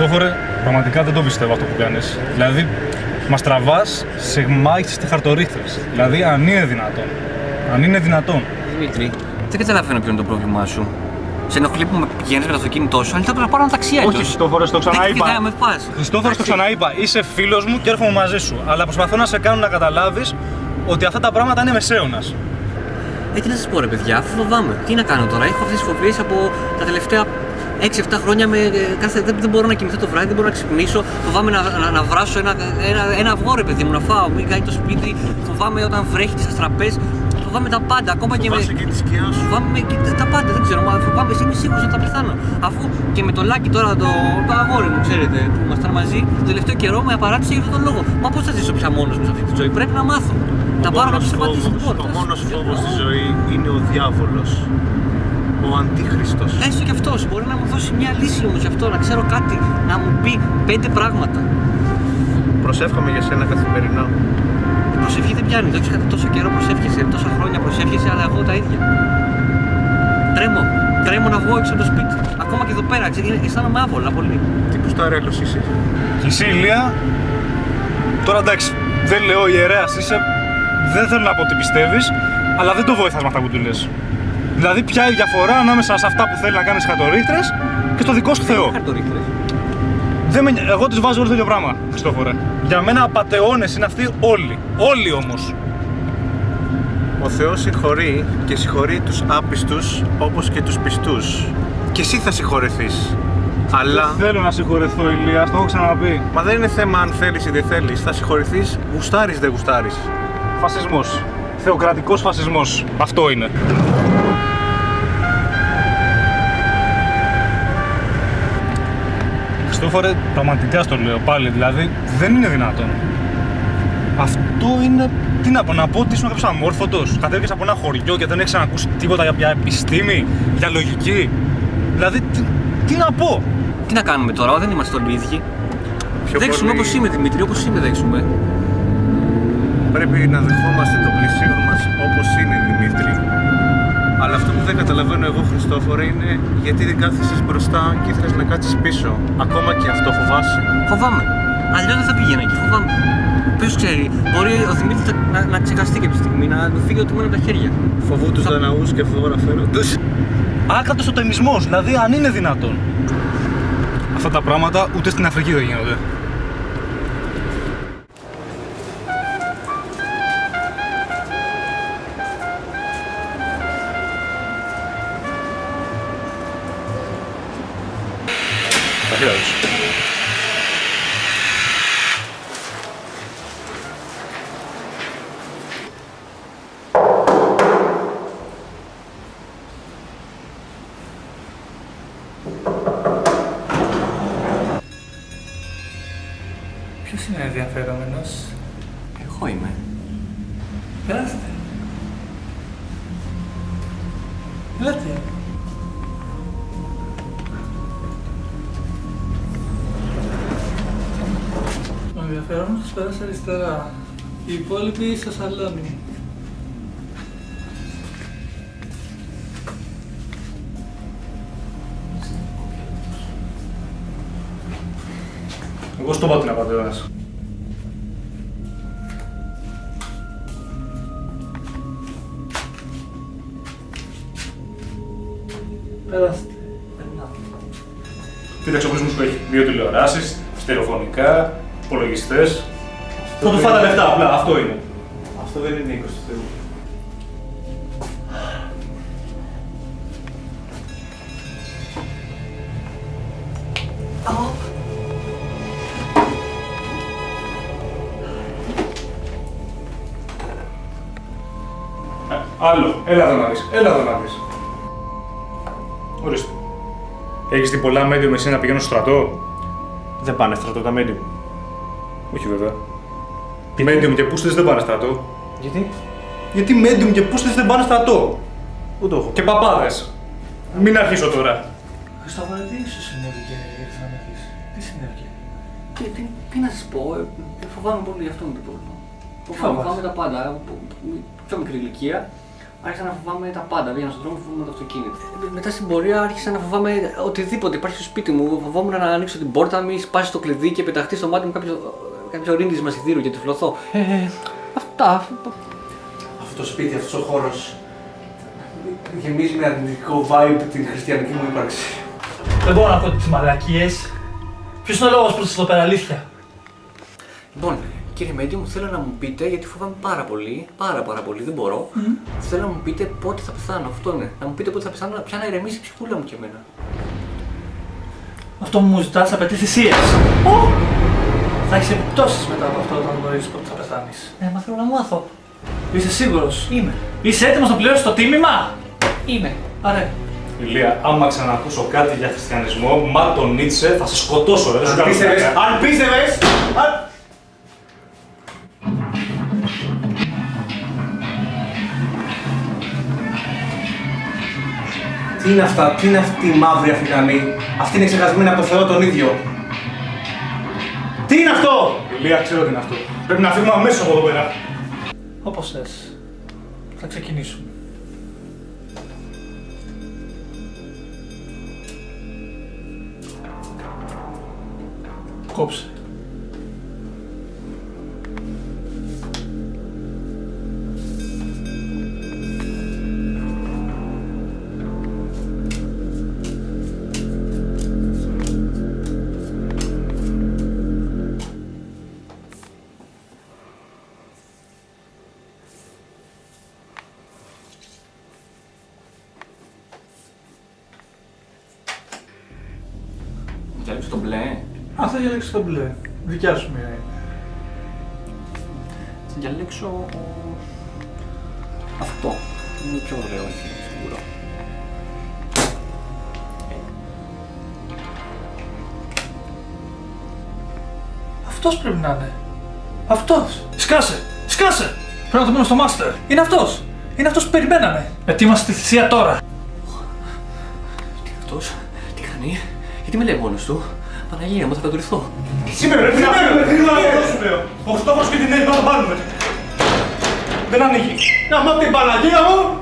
Χριστόφορε, πραγματικά δεν το πιστεύω αυτό που κάνεις. Δηλαδή, μας τραβάς σε μάχες και χαρτορίχτες. Δηλαδή, αν είναι δυνατόν. Αν είναι δυνατόν. Δημήτρη, δεν καταλαβαίνω ποιο είναι το πρόβλημά σου. Σε ενοχλεί που με πηγαίνεις με το αυτοκίνητό σου, αλλά θα πρέπει να πάρω ένα ταξί αλλιώς. Όχι, Χριστόφορε, στο ξαναείπα. Χριστόφορε, το ξαναείπα. Είσαι φίλος μου και έρχομαι μαζί σου. Αλλά προσπαθώ να σε κάνω να καταλάβεις ότι αυτά τα πράγματα είναι μεσαίωνας. Τι να σας πω, ρε παιδιά, αφού φοβάμαι. Τι να κάνω τώρα, έχω αυτές τις φοβίες από τα τελευταία 6-7 χρόνια. Δεν μπορώ να κοιμηθώ το βράδυ, δεν μπορώ να ξυπνήσω. Φοβάμαι να βράσω ένα αυγό, ρε παιδί μου, να φάω. Μην κάνει το σπίτι. Φοβάμαι όταν βρέχει τις αστραπές. Φοβάμαι τα πάντα. Ακόμα και και τη σκιά σου. Φοβάμαι και τα πάντα, δεν ξέρω. Μα φοβάμαι, είμαι σίγουρος ότι θα πεθάνω. Αφού και με το Λάκη τώρα, το αγόρι μου, ξέρετε, που ήμασταν μαζί, το τελευταίο καιρό με απαράτησε για αυτόν τον λόγο. Μα πώς θα ζήσω πια μόνος μου σε αυτή τη ζωή, πρέπει να μάθω. Να πάρω να τους απαντήσω στην πόρτα. Ο μόνος φόβος στη ζωή είναι ο διάβολος. Ο Αντίχριστος. Έστω κι αυτός, μπορεί να μου δώσει μια λύση όμως γι' αυτό, να ξέρω κάτι, να μου πει 5 πράγματα. Προσεύχομαι για σένα καθημερινά. Η προσευχή δεν πιάνει, δεν ξέρω τόσο καιρό προσεύχεσαι, τόσα χρόνια προσεύχεσαι, αλλά εγώ τα ίδια. Τρέμω να βγω έξω από το σπίτι. Ακόμα και εδώ πέρα, αισθάνομαι άβολα πολύ. Τι πουστάρεαλος είσαι. Και εσύ, Ηλία, τώρα εντάξει, δεν λέω ιερέας είσαι, δεν θέλω να πω ότι πιστεύεις, αλλά δεν το βοηθάς με αυτά που του λες. Δηλαδή, ποια η διαφορά ανάμεσα σε αυτά που θέλει να κάνεις χαρτορίχτρες και στο δικό σου Θεό. Χαρτορίχτρες. Εγώ τις βάζω όλες το ίδιο πράγμα, Χριστόφορε. Για μένα απατεώνες είναι αυτοί όλοι. Όλοι όμως. Ο Θεός συγχωρεί και συγχωρεί τους άπιστους όπως και τους πιστούς. Και εσύ θα συγχωρεθείς. Αλλά... Δεν θέλω να συγχωρεθώ, Ηλία, το έχω ξαναπεί. Μα δεν είναι θέμα αν θέλεις ή δεν θέλεις. Θα συγχωρηθείς, γουστάρεις δεν γουστάρεις. Φασισμός. Θεοκρατικός φασισμός. Αυτό είναι. Χριστόφορε, πραγματικά στο λέω πάλι, δηλαδή δεν είναι δυνατόν. Αυτό είναι, τι να πω, ότι ήσουν κάποιος αμόρφωτος. Κατέβηκες από ένα χωριό και δεν έχεις ακούσει τίποτα για επιστήμη, για λογική. Δηλαδή, τι να πω. Τι να κάνουμε τώρα, δεν είμαστε όλοι ίδιοι. Δέξουμε πολύ... όπως είμαι, Δημήτρη, όπως είμαι δέξουμε. Πρέπει να δεχόμαστε τον πλησίον μας όπως είναι, Δημήτρη. Αλλά αυτό που δεν καταλαβαίνω εγώ, Χριστόφορε, είναι γιατί δεν κάθισες μπροστά και ήθελες να κάτσεις πίσω. Ακόμα και αυτό φοβάσαι. Φοβάμαι. Αλλιώς δεν θα πήγαινα εκεί, φοβάμαι. Ποιος ξέρει, μπορεί ο Δημήτρης να ξεχαστεί κάποια στιγμή, να του φύγει ότι μου είναι από τα χέρια. Φοβού τους Δαναούς και φοβόρα φέροντος. Άκρατος ο τεμισμός, δηλαδή αν είναι δυνατόν. Αυτά τα πράγματα ούτε στην Αφρική δεν γίνονται. Ποιος είναι ενδιαφερόμενος? Εγώ είμαι. Περάστε. Ελάτε. Ο ενδιαφερόμενος πέρασε αριστερά. Οι υπόλοιποι στο σαλόνι. Εγώ στο είπα ότι είναι απατεώνας. Περάστε. Κοίταξε ο κόσμος που έχει 2 τηλεοράσεις, στερεοφωνικά, υπολογιστές. Θα του φάτε λεφτά απλά, αυτό είναι. Αυτό δεν είναι οίκος του Θεού. Άλλο, έλα εδώ να δεις, Ορίστε. Έχεις δει πολλά medium εσύ να πηγαίνουν στο στρατό? Δεν πάνε στρατό τα medium. Όχι βέβαια. Medium και πούστες δεν πάνε στρατό. Γιατί? Γιατί medium και πούστες δεν πάνε στρατό. Πού το έχω. Και παπάδες. Μην αρχίσω τώρα. Χριστόφορε, τι σου συνέβη και ήρθες να με δεις? Τι συνέβη? Τι να σας πω, φοβάμαι πολύ, γι' αυτό είναι το πρόβλημα. Φοβάμαι τα πάντα. Από πιο μικρή ηλικία άρχισα να φοβάμαι τα πάντα. Βγαίνα στον δρόμο, φοβόμουν το αυτοκίνητο. Μετά στην πορεία άρχισα να φοβάμαι οτιδήποτε υπάρχει στο σπίτι μου. Φοβόμουν να ανοίξω την πόρτα, μη σπάσει το κλειδί και πεταχτεί στο μάτι μου κάποιο ορίνδισμα μασιδίρου και τυφλωθώ. Αυτά. Αυτό το σπίτι, αυτός ο χώρος γεμίζει με αρνητικό vibe την χριστιανική μου ύπαρξη. Δεν μπορώ να πω τις μαλακίες. Ποιος είναι ο λόγος που είσαι εδώ πέρα, αλήθεια? Λοιπόν, κύριε Medium, θέλω να μου πείτε, γιατί φοβάμαι πάρα πολύ, δεν μπορώ. Θέλω να μου πείτε πότε θα πεθάνω, αυτό είναι. Να μου πείτε πότε θα πεθάνω, πια να ηρεμήσει η ψυχούλα μου και εμένα. Αυτό που μου ζητάς απαιτεί θυσίες. Θα έχεις επιπτώσεις μετά από αυτό όταν γνωρίσεις πότε θα πεθάνεις. Μα θέλω να μάθω. Είσαι σίγουρος? Είμαι. Είσαι έτοιμος να πληρώσεις το τίμημα? Είμαι. Άρα. Ηλία, άμα ξανακούσω κάτι για χριστιανισμό, μα τον Νίτσε, θα σε σκοτώσω, δεν σου κάνω πλάκα. Αν πίστευες! Τι είναι αυτά, τι είναι αυτή η μαύρη Αφρικανή? Αυτή είναι ξεχασμένη από το Θεό τον ίδιο. Τι είναι αυτό? Ηλία, ξέρω τι είναι αυτό. Πρέπει να φύγουμε αμέσως από εδώ πέρα. Όπως θες. Θα ξεκινήσουμε. Κόψε. Διαλέξω το μπλε. Θα διαλέξεις το μπλε. Δικιά σου μία είναι. Θα διαλέξω αυτό. Είναι πιο ωραίο, έτσι, σίγουρα. Αυτός πρέπει να είναι. Αυτός. Σκάσε. Σκάσε. Πρέπει να το πούμε στο Master. Είναι αυτός. Είναι αυτός που περιμέναμε. Ετοίμασε τη θυσία τώρα. Τι αυτός, τι κάνει, γιατί με λέει μόνος του. Παναγία μου, θα κατουριθώ. Σήμερα πρέπει να φύγουμε, γρήγορα να το δώσουμε. Ο Χριστόφορος και την Νέα θα το πάρουμε. Δεν ανοίγει. Να μάθει την Παναγία μου!